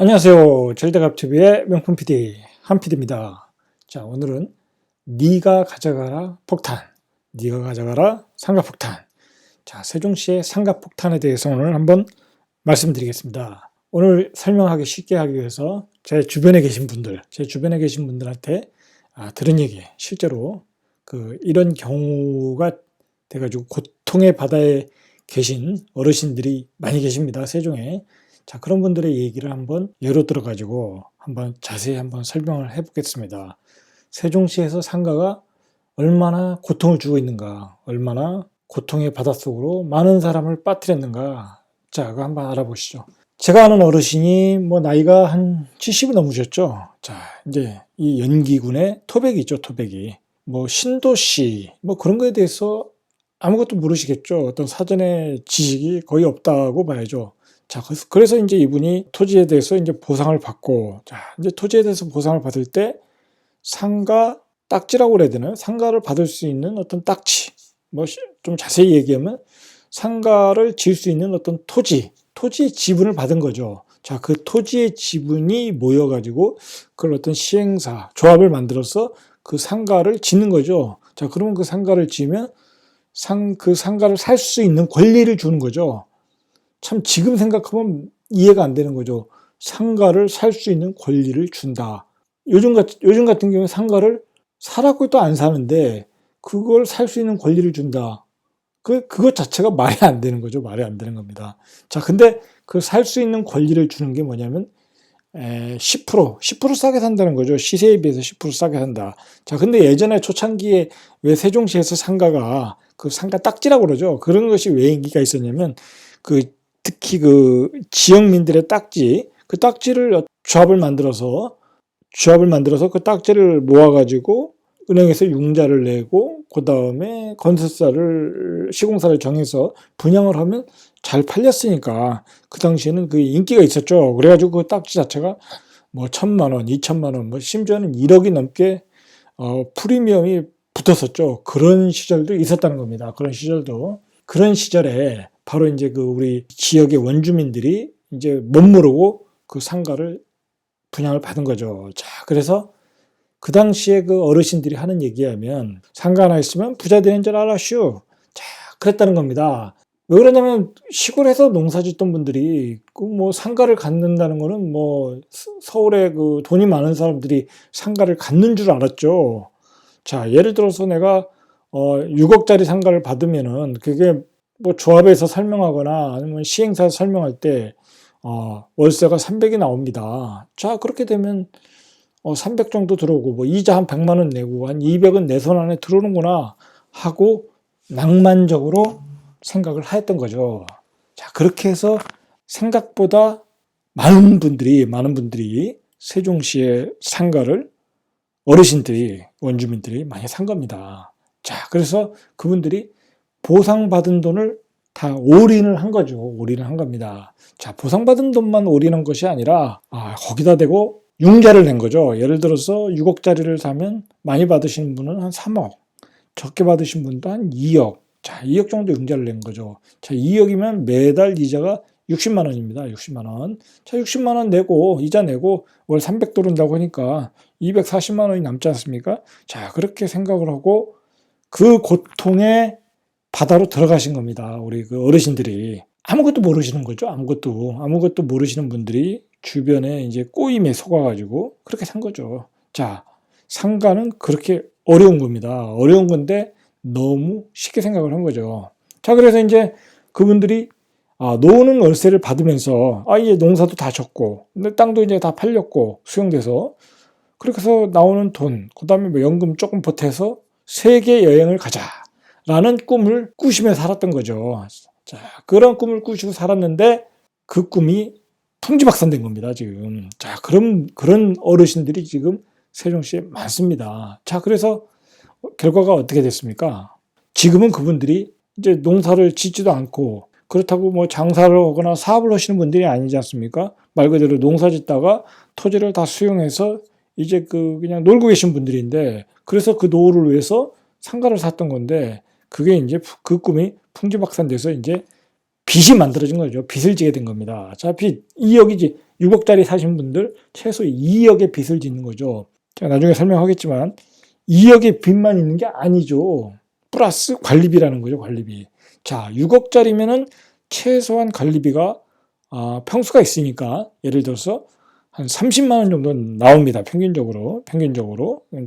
안녕하세요. 절대갑TV의 명품 PD 한PD입니다. 자, 오늘은 네가 가져가라 폭탄, 네가 가져가라 상가폭탄. 자, 세종시의 상가폭탄에 대해서 오늘 한번 말씀드리겠습니다. 오늘 설명하기 쉽게 하기 위해서 제 주변에 계신 분들한테 들은 얘기, 실제로 이런 경우가 돼가지고 고통의 바다에 계신 어르신들이 많이 계십니다. 세종에. 자, 그런 분들의 얘기를 한번 예로 들어가지고 한번 자세히 한번 설명을 해보겠습니다. 세종시에서 상가가 얼마나 고통을 주고 있는가, 얼마나 고통의 바닷속으로 많은 사람을 빠뜨렸는가. 자, 그거 한번 알아보시죠. 제가 아는 어르신이 나이가 한 70이 넘으셨죠. 자, 이제 이 연기군의 토백이 있죠, 토백이. 신도시, 그런 거에 대해서 아무것도 모르시겠죠. 어떤 사전에 지식이 거의 없다고 봐야죠. 자, 그래서 이제 이분이 토지에 대해서 이제 보상을 받고, 자, 이제 토지에 대해서 보상을 받을 때 상가 딱지라고 그래야 되나요? 상가를 받을 수 있는 어떤 딱지, 좀 자세히 얘기하면 상가를 지을 수 있는 어떤 토지의 지분을 받은 거죠. 자, 그 토지의 지분이 모여가지고 그걸 어떤 시행사, 조합을 만들어서 그 상가를 짓는 거죠. 자, 그러면 그 상가를 지으면 그 상가를 살 수 있는 권리를 주는 거죠. 참 지금 생각하면 이해가 안 되는 거죠. 상가를 살 수 있는 권리를 준다. 요즘 같은 경우에 상가를 사라고 또 안 사는데 그걸 살 수 있는 권리를 준다. 그것 자체가 말이 안 되는 거죠. 말이 안 되는 겁니다. 자, 근데 그 살 수 있는 권리를 주는 게 뭐냐면 10% 싸게 산다는 거죠. 시세에 비해서 10% 싸게 산다. 자, 근데 예전에 초창기에 왜 세종시에서 상가가 그 상가 딱지라고 그러죠. 그런 것이 왜 인기가 있었냐면 특히 지역민들의 딱지, 그 딱지를 조합을 만들어서 그 딱지를 모아가지고 은행에서 융자를 내고 그 다음에 시공사를 정해서 분양을 하면 잘 팔렸으니까 그 당시에는 그 인기가 있었죠. 그래가지고 그 딱지 자체가 1,000만 원, 2천만 원, 심지어는 1억이 넘게 프리미엄이 붙었었죠. 그런 시절도 있었다는 겁니다. 그런 시절에 바로 이제 우리 지역의 원주민들이 이제 못 모르고 그 상가를 분양을 받은 거죠. 자, 그래서 그 당시에 그 어르신들이 하는 얘기하면 상가 하나 있으면 부자 되는 줄 알았슈. 자, 그랬다는 겁니다. 왜 그러냐면 시골에서 농사 짓던 분들이 상가를 갖는다는 거는 서울에 돈이 많은 사람들이 상가를 갖는 줄 알았죠. 자, 예를 들어서 내가 6억짜리 상가를 받으면은 그게 조합에서 설명하거나 아니면 시행사에서 설명할 때 월세가 300이 나옵니다. 자, 그렇게 되면 300 정도 들어오고 이자 한 100만 원 내고 한 200은 내 손 안에 들어오는구나 하고 낭만적으로 생각을 했던 거죠. 자, 그렇게 해서 생각보다 많은 분들이 세종시의 상가를 원주민들이 많이 산 겁니다. 자, 그래서 그분들이 보상받은 돈을 다 올인을 한 거죠. 올인을 한 겁니다. 자, 보상받은 돈만 올인한 것이 아니라 거기다 대고 융자를 낸 거죠. 예를 들어서 6억짜리를 사면 많이 받으시는 분은 한 3억, 적게 받으신 분도 한 2억. 자, 2억 정도 융자를 낸 거죠. 자, 2억이면 매달 이자가 60만 원입니다. 60만 원. 자, 60만 원 내고 이자 내고 월 300 들어온다고 하니까 240만 원이 남지 않습니까? 자, 그렇게 생각을 하고 그 고통의 바다로 들어가신 겁니다. 우리 그 어르신들이 아무것도 모르시는 거죠. 아무것도 모르시는 분들이 주변에 이제 꼬임에 속아가지고 그렇게 산 거죠. 자, 상가는 그렇게 어려운 겁니다. 어려운 건데 너무 쉽게 생각을 한 거죠. 자, 그래서 이제 그분들이 노는 월세를 받으면서 이제 농사도 다 졌고 땅도 이제 다 팔렸고 수용돼서 그렇게 해서 나오는 돈, 그 다음에 연금 조금 보태서 세계 여행을 가자라는 꿈을 꾸시며 살았던 거죠. 자, 그런 꿈을 꾸시고 살았는데 그 꿈이 풍지박산된 겁니다, 지금. 자, 그런 어르신들이 지금 세종시에 많습니다. 자, 그래서 결과가 어떻게 됐습니까? 지금은 그분들이 이제 농사를 짓지도 않고 그렇다고 장사를 하거나 사업을 하시는 분들이 아니지 않습니까? 말 그대로 농사 짓다가 토지를 다 수용해서 이제 그냥 놀고 계신 분들인데 그래서 그 노후를 위해서 상가를 샀던 건데 그게 이제 그 꿈이 풍지박산돼서 이제 빚이 만들어진 거죠. 빚을 지게 된 겁니다. 자, 빚 2억이지. 6억짜리 사신 분들 최소 2억의 빚을 짓는 거죠. 제가 나중에 설명하겠지만 2억의 빚만 있는 게 아니죠. 플러스 관리비라는 거죠, 관리비. 자, 6억짜리면은 최소한 관리비가 평수가 있으니까 예를 들어서 한 30만 원 정도 나옵니다. 평균적으로.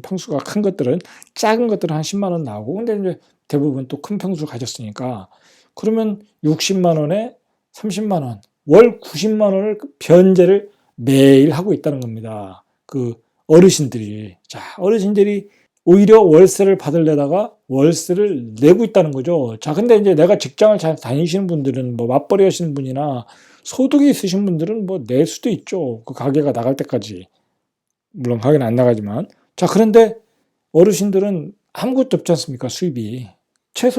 평수가 큰 것들은, 작은 것들은 한 10만 원 나오고, 근데 이제 대부분 또 큰 평수를 가졌으니까 그러면 60만 원에 30만 원, 월 90만 원을 변제를 매일 하고 있다는 겁니다. 그 어르신들이. 자, 어르신들이 오히려 월세를 받으려다가 월세를 내고 있다는 거죠. 자, 근데 이제 내가 직장을 잘 다니시는 분들은, 뭐 맞벌이 하시는 분이나 소득이 있으신 분들은 뭐 낼 수도 있죠. 그 가게가 나갈 때까지. 물론 가게는 안 나가지만. 자, 그런데 어르신들은 아무것도 없지 않습니까? 수입이.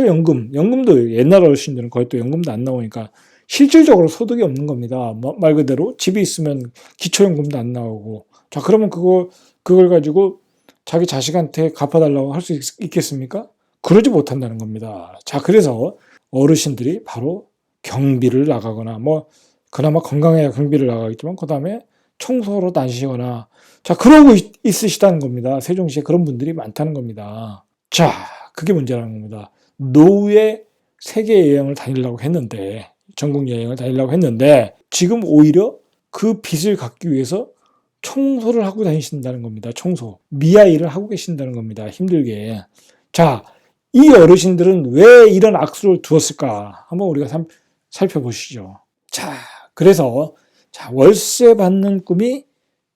연금도 옛날 어르신들은 거의 또 연금도 안 나오니까 실질적으로 소득이 없는 겁니다. 말 그대로 집이 있으면 기초연금도 안 나오고. 자, 그러면 그걸 가지고 자기 자식한테 갚아달라고 할 수 있겠습니까? 그러지 못한다는 겁니다. 자, 그래서 어르신들이 바로 경비를 나가거나, 뭐 그나마 건강해야 경비를 나가겠지만 그 다음에 청소로 다니시거나, 자, 그러고 있으시다는 겁니다. 세종시에 그런 분들이 많다는 겁니다. 자, 그게 문제라는 겁니다. 노후에 세계 여행을 다니려고 했는데, 전국 여행을 다니려고 했는데, 지금 오히려 그 빚을 갚기 위해서 청소를 하고 다니신다는 겁니다. 청소. 미아 일을 하고 계신다는 겁니다. 힘들게. 자, 이 어르신들은 왜 이런 악수를 두었을까? 한번 우리가 살펴보시죠. 자, 그래서 월세 받는 꿈이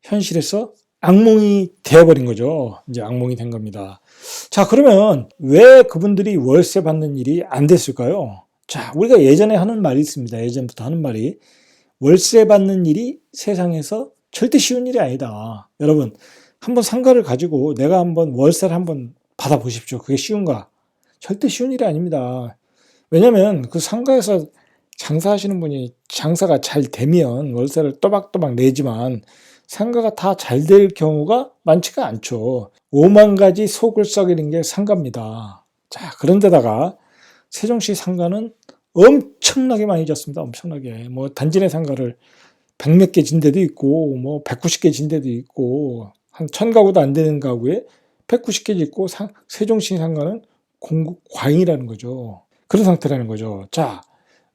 현실에서 악몽이 되어버린 거죠. 이제 악몽이 된 겁니다. 자, 그러면 왜 그분들이 월세 받는 일이 안 됐을까요? 자, 우리가 예전에 하는 말이 있습니다. 예전부터 하는 말이, 월세 받는 일이 세상에서 절대 쉬운 일이 아니다. 여러분, 한번 상가를 가지고 내가 한번 월세를 한번 받아보십시오. 그게 쉬운가? 절대 쉬운 일이 아닙니다. 왜냐면 그 상가에서 장사하시는 분이 장사가 잘 되면 월세를 또박또박 내지만 상가가 다 잘 될 경우가 많지가 않죠. 5만 가지 속을 썩이는 게 상가입니다. 자, 그런데다가 세종시 상가는 엄청나게 많이 졌습니다. 엄청나게. 뭐 단지 내 상가를 100몇 개 진 데도 있고, 뭐 190개 진 데도 있고, 한 1000가구도 안 되는 가구에 190개 짓고, 세종시 상가는 공급 과잉이라는 거죠. 그런 상태라는 거죠. 자,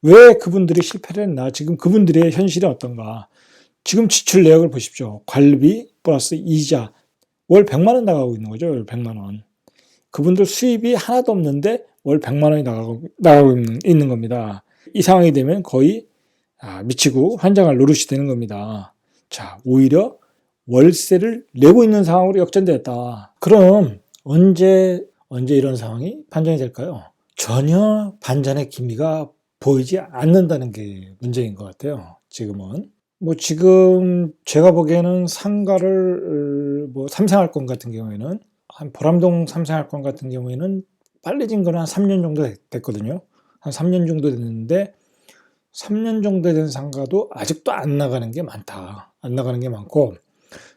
왜 그분들이 실패를 했나? 지금 그분들의 현실이 어떤가? 지금 지출 내역을 보십시오. 관리비 플러스 이자. 월 100만 원 나가고 있는 거죠. 월 100만 원. 그분들 수입이 하나도 없는데 월 100만 원이 나가고 있는 겁니다. 이 상황이 되면 거의 미치고 환장할 노릇이 되는 겁니다. 자, 오히려 월세를 내고 있는 상황으로 역전됐다. 그럼 언제 이런 상황이 반전이 될까요? 전혀 반전의 기미가 보이지 않는다는 게 문제인 것 같아요. 지금은. 뭐 지금 제가 보기에는 상가를 뭐 삼생활권 같은 경우에는, 한 보람동 삼생활권 같은 경우에는 빨리 진 거는 한 3년 정도 됐거든요. 한 3년 정도 됐는데 3년 정도 된 상가도 아직도 안 나가는 게 많다. 안 나가는 게 많고,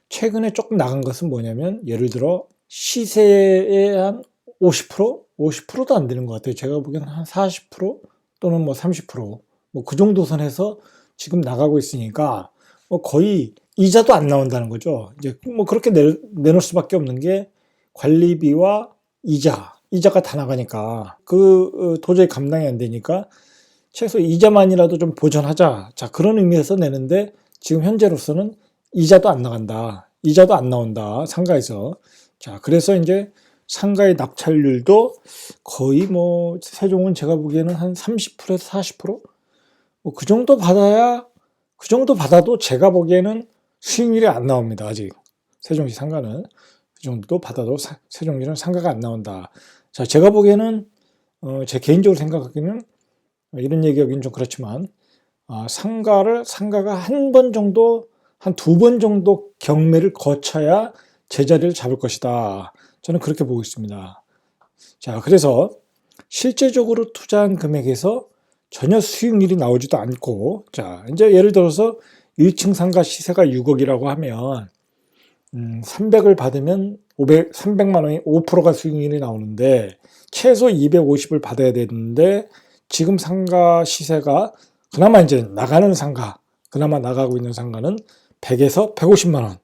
최근에 조금 나간 것은 뭐냐면, 예를 들어 시세의 한 50%? 50%도 안 되는 것 같아요. 제가 보기에는 한 40% 또는 뭐 30%, 뭐 그 정도 선에서 지금 나가고 있으니까 뭐 거의 이자도 안 나온다는 거죠. 이제 뭐 그렇게 내놓을 수밖에 없는 게, 관리비와 이자가 다 나가니까 도저히 감당이 안 되니까 최소 이자만이라도 좀 보전하자. 자, 그런 의미에서 내는데, 지금 현재로서는 이자도 안 나간다. 이자도 안 나온다. 상가에서. 자, 그래서 이제 상가의 낙찰률도 거의 뭐 세종은 제가 보기에는 한 30%에서 40%? 뭐 그 정도 받아도 제가 보기에는 수익률이 안 나옵니다. 아직. 세종시 상가는. 그 정도 받아도 세종시는 상가가 안 나온다. 자, 제가 보기에는 제 개인적으로 생각하기에는, 이런 얘기하기는 좀 그렇지만, 상가가 한 번 정도, 한 2번 정도 경매를 거쳐야 제자리를 잡을 것이다. 저는 그렇게 보고 있습니다. 자, 그래서 실제적으로 투자한 금액에서 전혀 수익률이 나오지도 않고, 자, 이제 예를 들어서 1층 상가 시세가 6억이라고 하면 300을 받으면 300만 원이 5%가 수익률이 나오는데, 최소 250을 받아야 되는데, 지금 상가 시세가 그나마 이제 나가는 상가, 그나마 나가고 있는 상가는 100에서 150만 원.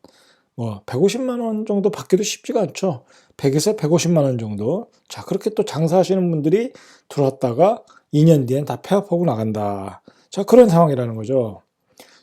150만 원 정도 받기도 쉽지가 않죠. 100에서 150만 원 정도. 자, 그렇게 또 장사하시는 분들이 들어왔다가 2년 뒤엔 다 폐업하고 나간다. 자, 그런 상황이라는 거죠.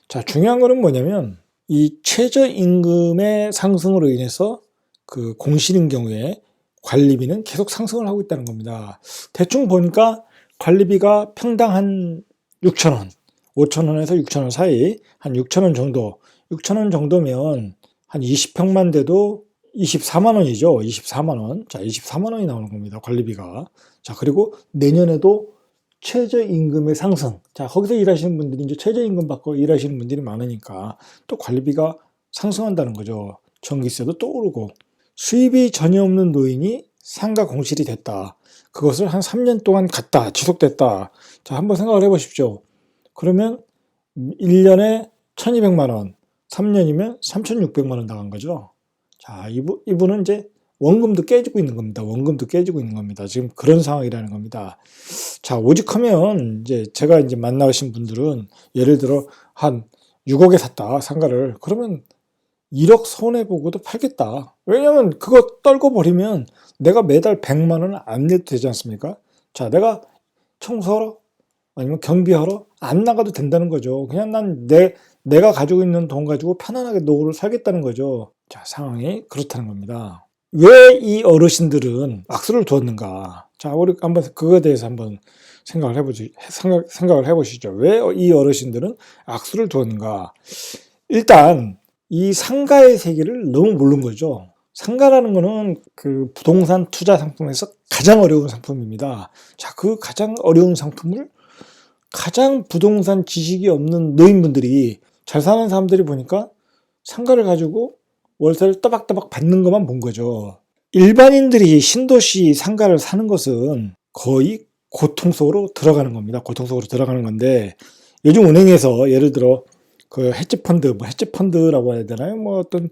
자, 중요한 거는 뭐냐면 이 최저임금의 상승으로 인해서 그 공실인 경우에 관리비는 계속 상승을 하고 있다는 겁니다. 대충 보니까 관리비가 평당 한 6천 원, 5천 원에서 6천 원 사이, 한 6천 원 정도, 6천 원 정도면 한 20평만 돼도 24만 원이죠. 24만 원. 자, 24만 원이 나오는 겁니다. 관리비가. 자, 그리고 내년에도 최저임금의 상승. 자, 거기서 일하시는 분들이 이제 최저임금 받고 일하시는 분들이 많으니까 또 관리비가 상승한다는 거죠. 전기세도 또 오르고. 수입이 전혀 없는 노인이 상가 공실이 됐다. 그것을 한 3년 동안 갔다. 지속됐다. 자, 한번 생각을 해보십시오. 그러면 1년에 1200만 원, 3년이면 3600만 원 나간 거죠. 자, 이분은 이제 원금도 깨지고 있는 겁니다. 원금도 깨지고 있는 겁니다. 지금 그런 상황이라는 겁니다. 자, 오직하면 이제 제가 이제 만나신 분들은 예를 들어 한 6억에 샀다, 상가를. 그러면 1억 손해보고도 팔겠다. 왜냐면 그거 떨고 버리면 내가 매달 100만 원을 안 내도 되지 않습니까? 자, 내가 청소하러 아니면 경비하러 안 나가도 된다는 거죠. 그냥 내가 가지고 있는 돈 가지고 편안하게 노후를 살겠다는 거죠. 자, 상황이 그렇다는 겁니다. 왜 이 어르신들은 악수를 두었는가? 자, 우리 한번 그거에 대해서 한번 생각을 해보시죠. 왜 이 어르신들은 악수를 두었는가? 일단 이 상가의 세계를 너무 모르는 거죠. 상가라는 거는 그 부동산 투자 상품에서 가장 어려운 상품입니다. 자, 그 가장 어려운 상품을 가장 부동산 지식이 없는 노인분들이, 잘 사는 사람들이 보니까 상가를 가지고 월세를 따박따박 받는 것만 본 거죠. 일반인들이 신도시 상가를 사는 것은 거의 고통 속으로 들어가는 겁니다. 고통 속으로 들어가는 건데, 요즘 은행에서 예를 들어 그 헤지펀드라고 해야 되나요? 어떤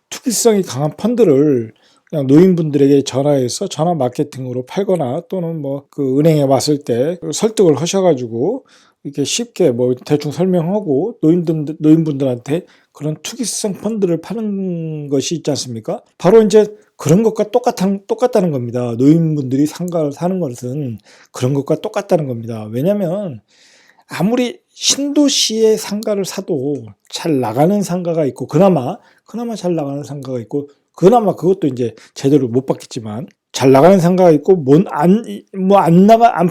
투기성이 강한 펀드를 그냥 노인분들에게 전화해서 전화 마케팅으로 팔거나, 또는 그 은행에 왔을 때 설득을 하셔가지고 이렇게 쉽게 대충 설명하고 노인분들한테 그런 투기성 펀드를 파는 것이 있지 않습니까? 바로 이제 그런 것과 똑같다는 겁니다. 노인분들이 상가를 사는 것은 그런 것과 똑같다는 겁니다. 왜냐하면 아무리 신도시의 상가를 사도 잘 나가는 상가가 있고, 그나마 잘 나가는 상가가 있고, 그나마 그것도 이제 제대로 못 받겠지만 잘 나가는 상가가 있고, 안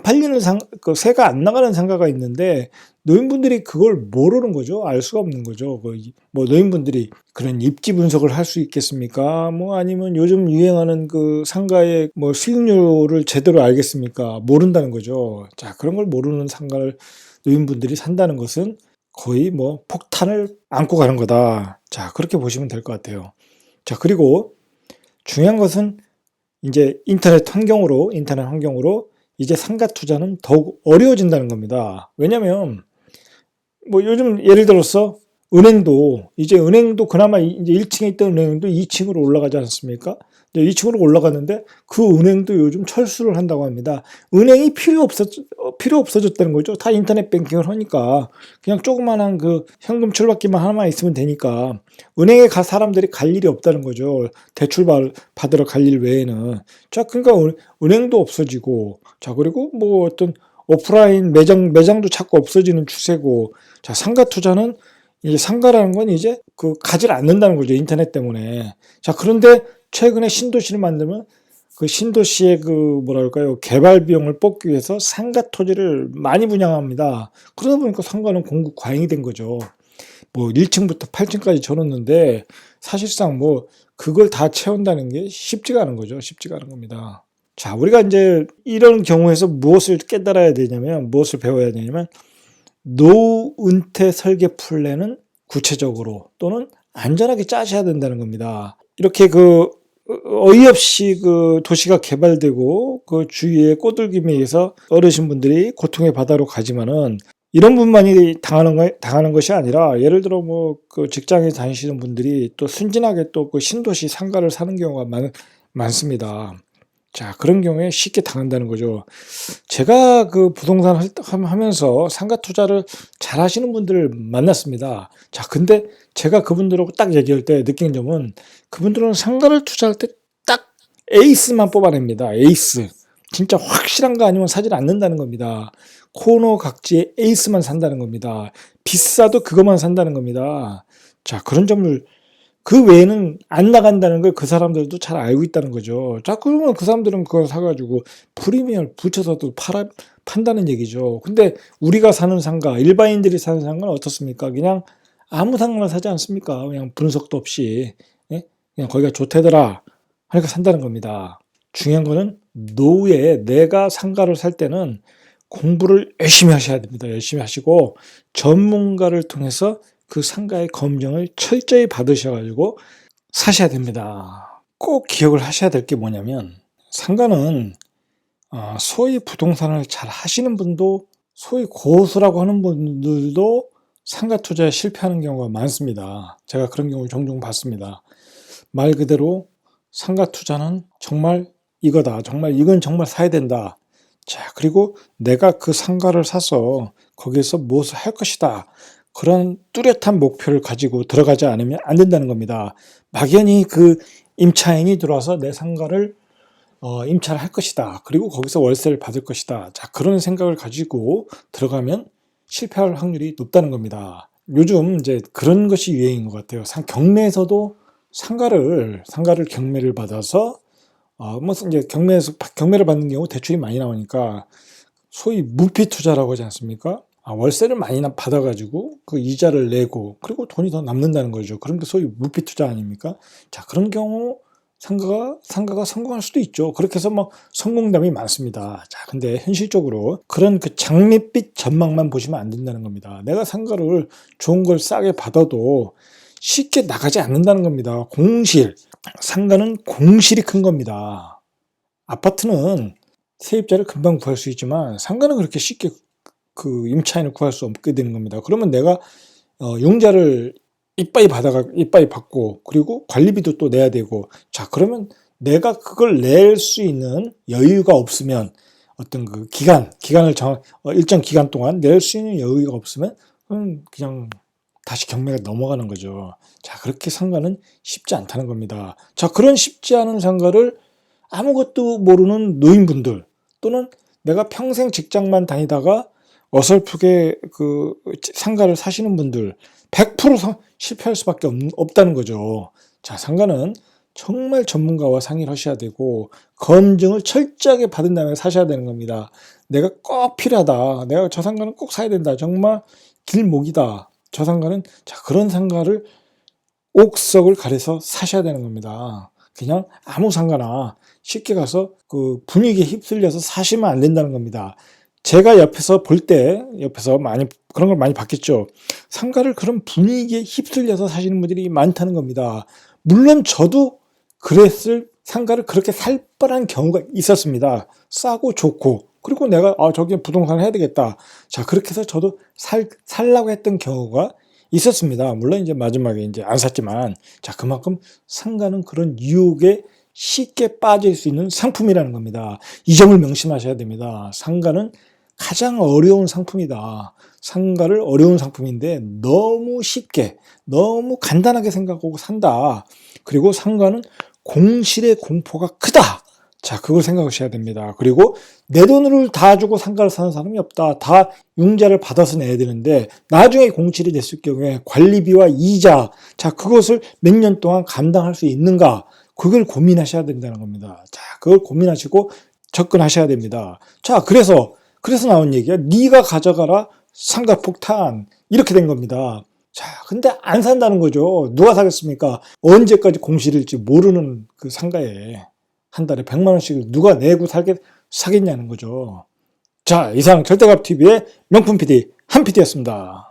팔리는 그 새가 안 나가는 상가가 있는데, 노인분들이 그걸 모르는 거죠. 알 수가 없는 거죠. 노인분들이 그런 입지 분석을 할 수 있겠습니까? 아니면 요즘 유행하는 그 상가의 수익률을 제대로 알겠습니까? 모른다는 거죠. 자, 그런 걸 모르는 상가를 노인분들이 산다는 것은 거의 폭탄을 안고 가는 거다. 자, 그렇게 보시면 될 것 같아요. 자, 그리고 중요한 것은 이제 인터넷 환경으로 이제 상가 투자는 더욱 어려워진다는 겁니다. 왜냐면 요즘 예를 들어서 은행도 그나마 이제 1층에 있던 은행도 2층으로 올라가지 않습니까? 2층으로 올라갔는데 그 은행도 요즘 철수를 한다고 합니다. 은행이 필요 없어졌다는 거죠. 다 인터넷 뱅킹을 하니까 그냥 조그만한 그 현금 출받기만 하나만 있으면 되니까 은행에 사람들이 갈 일이 없다는 거죠. 대출 받으러 갈 일 외에는. 자, 그러니까 은행도 없어지고, 자, 그리고 어떤 오프라인 매장도 자꾸 없어지는 추세고, 자, 상가 투자는 이제 상가라는 건 이제 가지를 않는다는 거죠. 인터넷 때문에. 자, 그런데 최근에 신도시를 만들면 그 신도시의 개발 비용을 뽑기 위해서 상가 토지를 많이 분양합니다. 그러다 보니까 상가는 공급 과잉이 된 거죠. 1층부터 8층까지 쳐놓는데 사실상 그걸 다 채운다는 게 쉽지가 않은 거죠. 쉽지가 않은 겁니다. 자, 우리가 이제 이런 경우에서 무엇을 배워야 되냐면 노후 은퇴 설계 플랜은 구체적으로 또는 안전하게 짜셔야 된다는 겁니다. 이렇게 어이없이 도시가 개발되고 그 주위에 꼬들김에 의해서 어르신분들이 고통의 바다로 가지만은 이런 분만이 당하는 것이 아니라, 예를 들어 그 직장에 다니시는 분들이 또 순진하게 또 그 신도시 상가를 사는 경우가 많습니다. 자, 그런 경우에 쉽게 당한다는 거죠. 제가 그 부동산 하면서 상가 투자를 잘 하시는 분들을 만났습니다. 자, 근데 제가 그분들하고 딱 얘기할 때 느낀 점은 그분들은 상가를 투자할 때 딱 에이스만 뽑아냅니다. 에이스. 진짜 확실한 거 아니면 사질 않는다는 겁니다. 코너 각지에 에이스만 산다는 겁니다. 비싸도 그것만 산다는 겁니다. 자, 그런 점을 그 외에는 안 나간다는 걸 그 사람들도 잘 알고 있다는 거죠. 자, 그러면 그 사람들은 그걸 사가지고 프리미엄을 붙여서도 판다는 얘기죠. 근데 우리가 사는 상가, 일반인들이 사는 상가는 어떻습니까? 그냥 아무 상가나 사지 않습니까? 그냥 분석도 없이. 예? 그냥 거기가 좋대더라 하니까 산다는 겁니다. 중요한 거는 노후에 내가 상가를 살 때는 공부를 열심히 하셔야 됩니다. 열심히 하시고 전문가를 통해서 그 상가의 검증을 철저히 받으셔가지고 사셔야 됩니다. 꼭 기억을 하셔야 될 게 뭐냐면 상가는 소위 부동산을 잘 하시는 분도 소위 고수라고 하는 분들도 상가 투자에 실패하는 경우가 많습니다. 제가 그런 경우를 종종 봤습니다. 말 그대로 상가 투자는 정말 이거다. 정말 이건 정말 사야 된다. 자, 그리고 내가 그 상가를 사서 거기에서 무엇을 할 것이다. 그런 뚜렷한 목표를 가지고 들어가지 않으면 안 된다는 겁니다. 막연히 그 임차인이 들어와서 내 상가를 임차를 할 것이다. 그리고 거기서 월세를 받을 것이다. 자, 그런 생각을 가지고 들어가면 실패할 확률이 높다는 겁니다. 요즘 이제 그런 것이 유행인 것 같아요. 경매에서도 상가를 경매를 받아서 뭐 이제 경매를 받는 경우 대출이 많이 나오니까 소위 무피 투자라고 하지 않습니까? 월세를 많이 받아가지고 그 이자를 내고 그리고 돈이 더 남는다는 거죠. 그런 게 소위 무피 투자 아닙니까? 자, 그런 경우 상가가 성공할 수도 있죠. 그렇게 해서 뭐 성공담이 많습니다. 자, 근데 현실적으로 그런 그 장밋빛 전망만 보시면 안 된다는 겁니다. 내가 상가를 좋은 걸 싸게 받아도 쉽게 나가지 않는다는 겁니다. 상가는 공실이 큰 겁니다. 아파트는 세입자를 금방 구할 수 있지만 상가는 그렇게 쉽게 그 임차인을 구할 수 없게 되는 겁니다. 그러면 내가 융자를 이빠이 받고 그리고 관리비도 또 내야 되고 자, 그러면 내가 그걸 낼 수 있는 여유가 없으면 어떤 그 기간을 일정 기간 동안 낼 수 있는 여유가 없으면 그냥 다시 경매가 넘어가는 거죠. 자, 그렇게 상가는 쉽지 않다는 겁니다. 자, 그런 쉽지 않은 상가를 아무것도 모르는 노인분들 또는 내가 평생 직장만 다니다가 어설프게 그 상가를 사시는 분들 100% 실패할 수밖에 없다는 거죠. 자, 상가는 정말 전문가와 상의를 하셔야 되고 검증을 철저하게 받은 다음에 사셔야 되는 겁니다. 내가 꼭 필요하다. 내가 저 상가는 꼭 사야 된다. 정말 길목이다. 저 상가는 자, 그런 상가를 옥석을 가려서 사셔야 되는 겁니다. 그냥 아무 상가나 쉽게 가서 그 분위기에 휩쓸려서 사시면 안 된다는 겁니다. 제가 옆에서 그런 걸 많이 봤겠죠. 상가를 그런 분위기에 휩쓸려서 사시는 분들이 많다는 겁니다. 물론 저도 상가를 그렇게 살 뻔한 경우가 있었습니다. 싸고 좋고 그리고 내가 저기 부동산을 해야 되겠다. 자, 그렇게 해서 저도 살라고 했던 경우가 있었습니다. 물론 이제 마지막에 이제 안 샀지만 자, 그만큼 상가는 그런 유혹에 쉽게 빠질 수 있는 상품이라는 겁니다. 이 점을 명심하셔야 됩니다. 상가는 가장 어려운 상품이다. 상가를 어려운 상품인데 너무 쉽게, 너무 간단하게 생각하고 산다. 그리고 상가는 공실의 공포가 크다. 자, 그걸 생각하셔야 됩니다. 그리고 내 돈을 다 주고 상가를 사는 사람이 없다. 다 융자를 받아서 내야 되는데 나중에 공실이 됐을 경우에 관리비와 이자, 자, 그것을 몇 년 동안 감당할 수 있는가? 그걸 고민하셔야 된다는 겁니다. 자, 그걸 고민하시고 접근하셔야 됩니다. 자, 그래서 나온 얘기야. 네가 가져가라 상가 폭탄 이렇게 된 겁니다. 자, 근데 안 산다는 거죠. 누가 사겠습니까? 언제까지 공실일지 모르는 그 상가에 한 달에 100만 원씩 누가 내고 사겠냐는 거죠. 자, 이상 절대값TV의 명품 PD 한 PD였습니다.